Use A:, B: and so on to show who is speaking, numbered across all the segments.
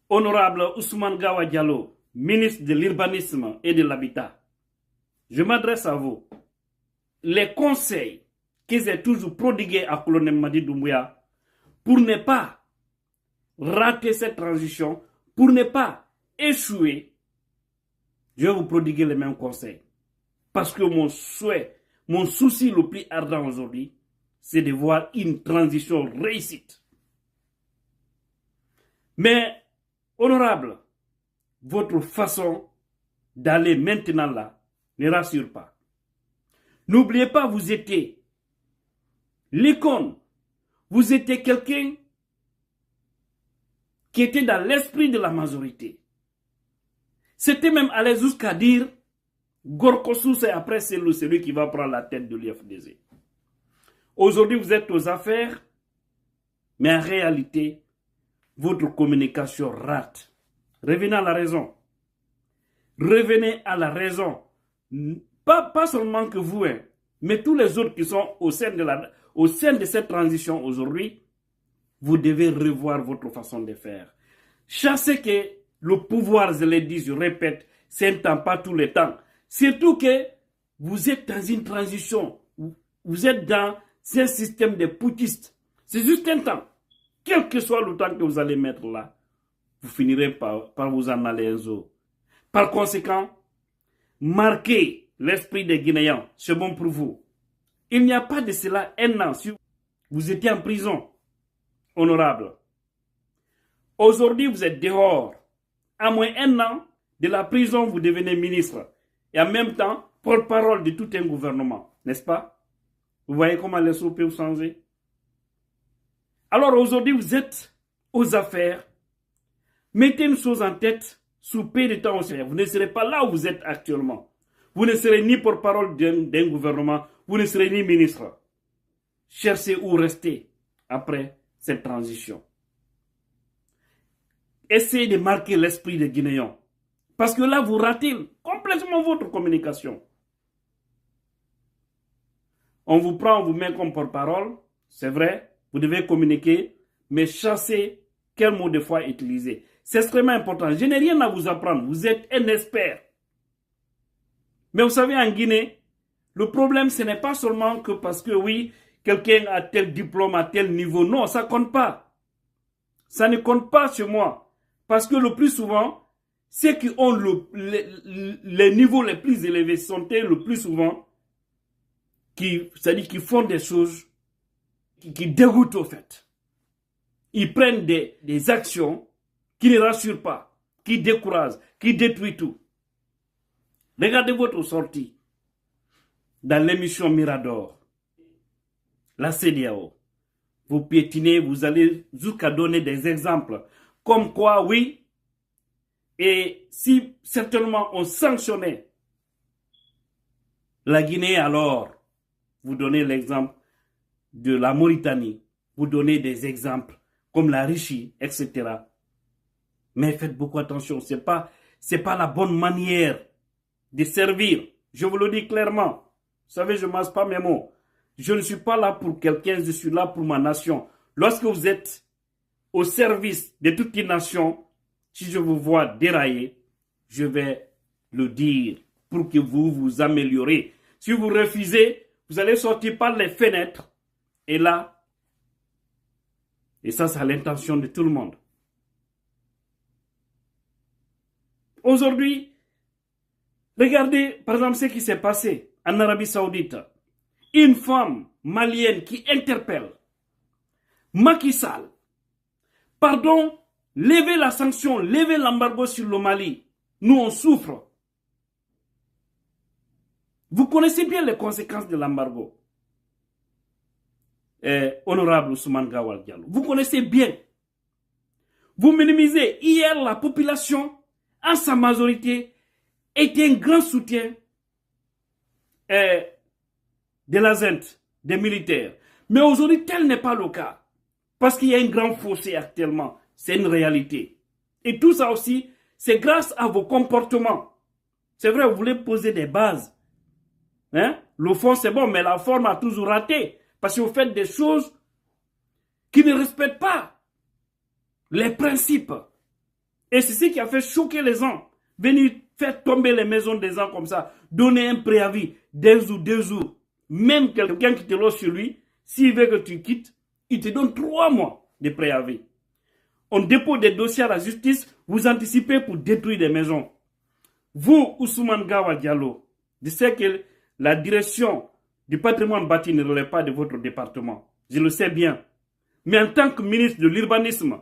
A: Honorable Ousmane Gawa Diallo, ministre de l'Urbanisme et de l'Habitat, je m'adresse à vous. Les conseils que j'ai toujours prodigués à colonel Madi Doumbouya pour ne pas rater cette transition, pour ne pas échouer, je vais vous prodiguer les mêmes conseils. Parce que mon souhait, mon souci le plus ardent aujourd'hui, c'est de voir une transition réussite. Mais, honorable, votre façon d'aller maintenant là ne rassure pas. N'oubliez pas, vous étiez l'icône. Vous étiez quelqu'un qui était dans l'esprit de la majorité. C'était même allé jusqu'à dire Gorkosou, c'est après c'est celui qui va prendre la tête de l'IFDZ. Aujourd'hui, vous êtes aux affaires, mais en réalité, votre communication rate. Revenez à la raison. Revenez à la raison. Pas seulement que vous, mais tous les autres qui sont au sein de cette transition aujourd'hui, vous devez revoir votre façon de faire. Chassez que le pouvoir, je l'ai dit, je répète, c'est un temps, pas tout le temps. Surtout que vous êtes dans une transition, vous êtes dans un système de putschistes. C'est juste un temps. Quel que soit le temps que vous allez mettre là, vous finirez par vous en aller un jour. Par conséquent, marquez l'esprit des Guinéens, c'est bon pour vous. Il n'y a pas de cela un an, si vous étiez en prison, honorable. Aujourd'hui, vous êtes dehors. À moins un an de la prison, vous devenez ministre. Et en même temps, porte-parole de tout un gouvernement, n'est-ce pas? Vous voyez comment les choses peuvent changer? Alors aujourd'hui, vous êtes aux affaires. Mettez une chose en tête, sous peu de temps, vous ne serez pas là où vous êtes actuellement. Vous ne serez ni porte-parole d'un gouvernement, vous ne serez ni ministre. Cherchez où rester après cette transition. Essayez de marquer l'esprit des Guinéens. Parce que là, vous ratez complètement votre communication. On vous prend, on vous met comme porte-parole, c'est vrai, vous devez communiquer, mais chassez quel mot de foi utiliser. C'est extrêmement important. Je n'ai rien à vous apprendre, vous êtes un expert. Mais vous savez, en Guinée, le problème, ce n'est pas seulement que parce que oui, quelqu'un a tel diplôme, à tel niveau. Non, ça ne compte pas. Ça ne compte pas chez moi. Parce que le plus souvent, ceux qui ont les niveaux les plus élevés sont le plus souvent c'est-à-dire qui font des choses qui dégoûtent au fait. Ils prennent des actions qui ne rassurent pas, qui découragent, qui détruisent tout. Regardez votre sortie dans l'émission Mirador, la CEDEAO. Vous piétinez, vous allez jusqu'à donner des exemples. Comme quoi, oui, et si certainement on sanctionnait la Guinée, alors vous donnez l'exemple de la Mauritanie, vous donnez des exemples comme la Russie, etc. Mais faites beaucoup attention, c'est pas la bonne manière de servir. Je vous le dis clairement. Vous savez, je ne masse pas mes mots. Je ne suis pas là pour quelqu'un, je suis là pour ma nation. Lorsque vous êtes au service de toute une nation, si je vous vois dérailler, je vais le dire pour que vous vous améliorez. Si vous refusez, vous allez sortir par les fenêtres. Et là, et ça c'est l'intention de tout le monde. Aujourd'hui, regardez par exemple ce qui s'est passé en Arabie Saoudite. Une femme malienne qui interpelle Macky Sall. Pardon, levez la sanction, levez l'embargo sur le Mali. Nous, on souffre. Vous connaissez bien les conséquences de l'embargo. Honorable Ousmane Gawa Diallo. Vous connaissez bien. Vous minimisez. Hier, la population, en sa majorité, était un grand soutien de la ZENT, des militaires. Mais aujourd'hui, tel n'est pas le cas. Parce qu'il y a un grand fossé actuellement. C'est une réalité. Et tout ça aussi, c'est grâce à vos comportements. C'est vrai, vous voulez poser des bases. Hein? Le fond, c'est bon, mais la forme a toujours raté. Parce que vous faites des choses qui ne respectent pas les principes. Et c'est ce qui a fait choquer les gens. Venir faire tomber les maisons des gens comme ça, donner un préavis d'un jour, 2 jours. Même quelqu'un qui te loge sur lui, s'il veut que tu quittes, il te donne 3 mois de préavis. On dépose des dossiers à la justice, vous anticipez pour détruire des maisons. Vous, Ousmane Gawa Diallo, je sais que la direction du patrimoine bâti ne relève pas de votre département. Je le sais bien. Mais en tant que ministre de l'urbanisme,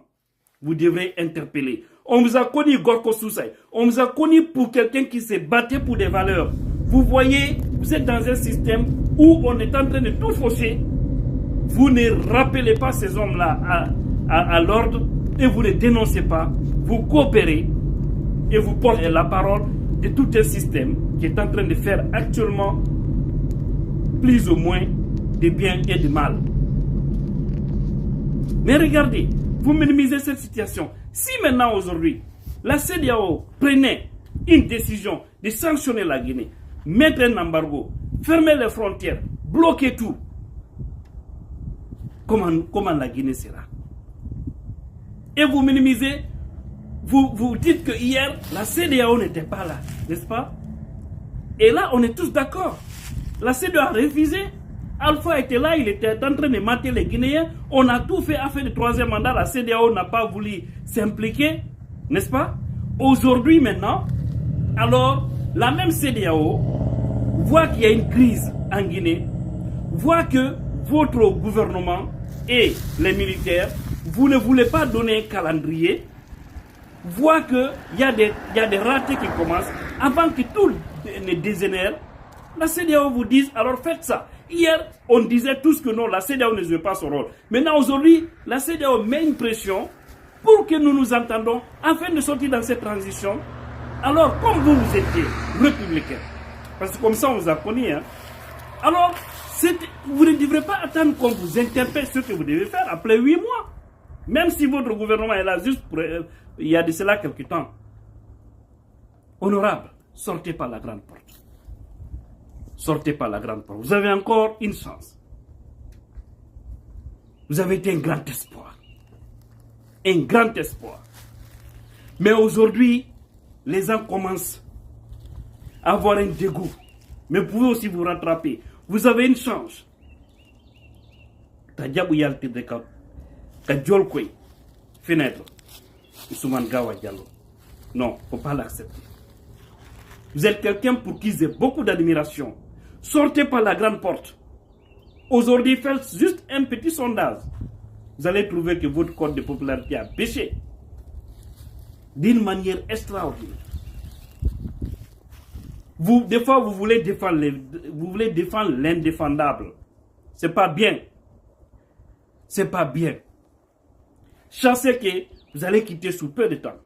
A: vous devrez interpeller. On vous a connu Gorko Soussaï. On vous a connu pour quelqu'un qui s'est battu pour des valeurs. Vous voyez, vous êtes dans un système où on est en train de tout fausser. Vous ne rappelez pas ces hommes-là à l'ordre et vous ne dénoncez pas. Vous coopérez et vous portez la parole de tout un système qui est en train de faire actuellement plus ou moins de bien et de mal. Mais regardez, vous minimisez cette situation. Si maintenant, aujourd'hui, la CEDEAO prenait une décision de sanctionner la Guinée, mettre un embargo, fermer les frontières, bloquer tout, comment la Guinée sera? Et vous minimisez, vous dites que hier, la CEDEAO n'était pas là, n'est-ce pas? Et là, on est tous d'accord. La CEDEAO a refusé. Alpha était là, il était en train de mater les Guinéens. On a tout fait à faire le 3e mandat. La CEDEAO n'a pas voulu s'impliquer, n'est-ce pas? Aujourd'hui, maintenant, alors, la même CEDEAO voit qu'il y a une crise en Guinée, voit que votre gouvernement et les militaires, vous ne voulez pas donner un calendrier, voit qu'il y a des ratés qui commencent. Avant que tout ne dégénère, la CEDEAO vous dit, alors faites ça. Hier, on disait tous que non, la CEDEAO ne joue pas son rôle. Maintenant, aujourd'hui, la CEDEAO met une pression pour que nous nous entendons afin de sortir dans cette transition. Alors, comme vous étiez républicain, parce que comme ça, on vous a connu, hein, alors, vous ne devrez pas attendre qu'on vous interpelle ce que vous devez faire après 8 mois. Même si votre gouvernement est là juste pour, il y a de cela quelques temps. Honorable, sortez par la grande porte. Sortez par la grande porte. Vous avez encore une chance. Vous avez été un grand espoir. Un grand espoir. Mais aujourd'hui, les gens commencent à avoir un dégoût. Mais vous pouvez aussi vous rattraper. Vous avez une chance. Fenêtre. Ousmane Gawa Diallo. Non, il ne faut pas l'accepter. Vous êtes quelqu'un pour qui j'ai beaucoup d'admiration. Sortez par la grande porte. Aujourd'hui, faites juste un petit sondage. Vous allez trouver que votre code de popularité a baissé d'une manière extraordinaire. Des fois, vous voulez défendre l'indéfendable. C'est pas bien. C'est pas bien. Chassez que vous allez quitter sous peu de temps.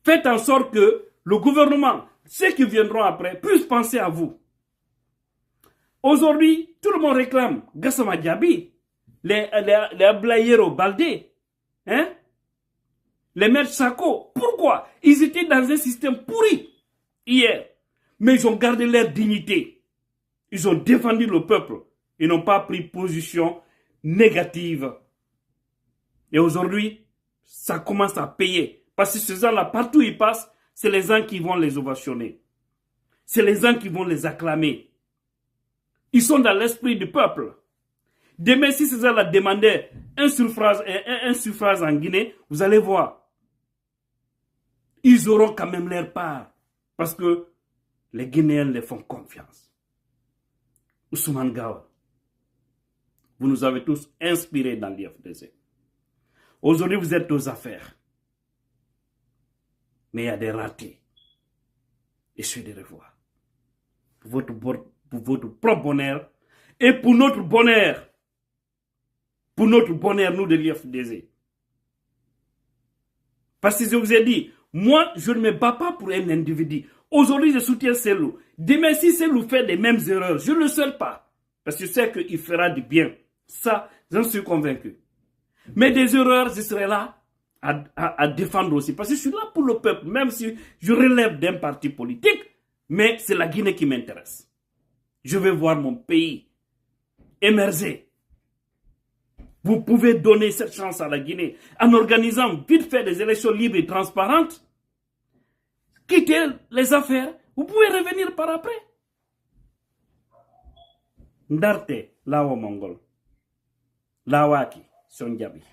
A: Faites en sorte que le gouvernement, ceux qui viendront après, puissent penser à vous. Aujourd'hui, tout le monde réclame Gassama Diaby, les Ablayero Baldé, hein? Les maîtres Sako. Pourquoi? Ils étaient dans un système pourri hier. Mais ils ont gardé leur dignité. Ils ont défendu le peuple. Ils n'ont pas pris position négative. Et aujourd'hui, ça commence à payer. Parce que ces gens-là, partout où ils passent, c'est les gens qui vont les ovationner. C'est les gens qui vont les acclamer. Ils sont dans l'esprit du peuple. Demain, si ces gens-là demandaient un suffrage en Guinée, vous allez voir. Ils auront quand même leur part. Parce que les Guinéens les font confiance. Ousmane Gawa, vous nous avez tous inspirés dans l'IFDC. Aujourd'hui, vous êtes aux affaires. Mais il y a des ratés. Essayez de revoir. Pour votre propre bonheur et pour notre bonheur. Pour notre bonheur, nous de l'IFDC. Parce que je vous ai dit, moi, je ne me bats pas pour un individu. Aujourd'hui, je soutiens Cellou. Demain, si Cellou fait les mêmes erreurs, je ne le souhaite pas. Parce que je sais qu'il fera du bien. Ça, j'en suis convaincu. Mais des erreurs, je serai là à défendre aussi. Parce que je suis là pour le peuple, même si je relève d'un parti politique. Mais c'est la Guinée qui m'intéresse. Je veux voir mon pays émerger. Vous pouvez donner cette chance à la Guinée en organisant vite fait des élections libres et transparentes. Quittez les affaires, vous pouvez revenir par après. Ndarte, Lawa Mongol. Lawaki, Sonjabi.